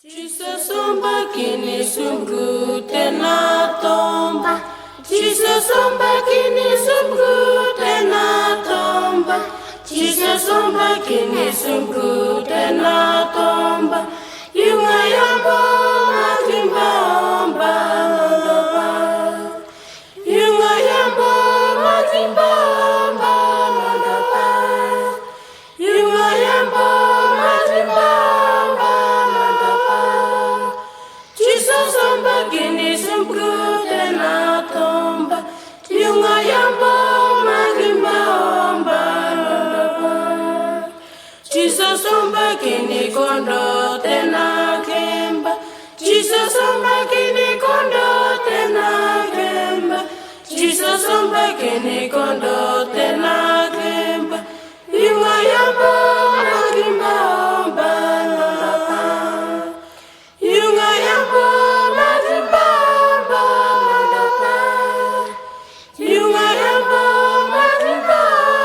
Jesus omba kini sungguh tenatomba. Jesus omba kini sungguh tenatomba. Jesus omba kini sungguh tenatomba. Yunga yambo makimba omba mondoba. Yunga yambo makimba omba mondoba. Yunga yambo makimba omba mondoba. Jesus omba kini sungguh tenatomba. Yunga yambo makimba omba mondoba. Jesus omba kini kondo tenakemba. Jesus omba kini kondo tenakemba. Jesus omba kini kondo tenakemba. Yunga yambo makimba omba mondoba. Yunga yambo makimba omba mondoba. Yunga yambo makimba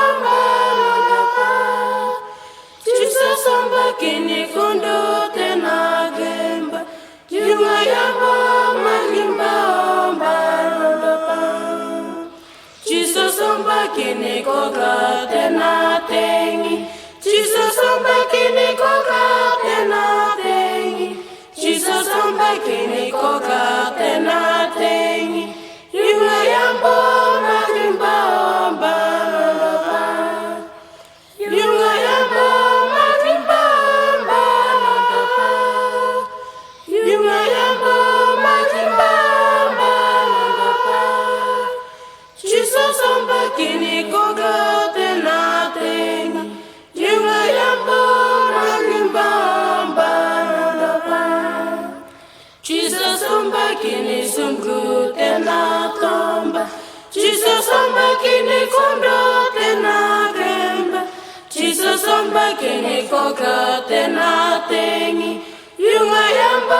omba mondoba. Jesus omba kini kondo tenakemba. Yunga yambo makimba omba mondoba. Jesus omba kini koga tenatengi. Jesus omba kini koga tenatengi. Jesus omba kini koga tenatengi. Yunga yambo makimba omba mondoba. Yunga yambo makimba omba mondoba. Yunga yambo makimba omba mondoba. Jesus omba kini koga tenatengi. Yunga yambo makimba omba mondoba. Jesus omba kini sungguh tenatomba. Jesus omba kini kondo tenakemba. Jesus omba kini koga tenatengi. Yunga yambo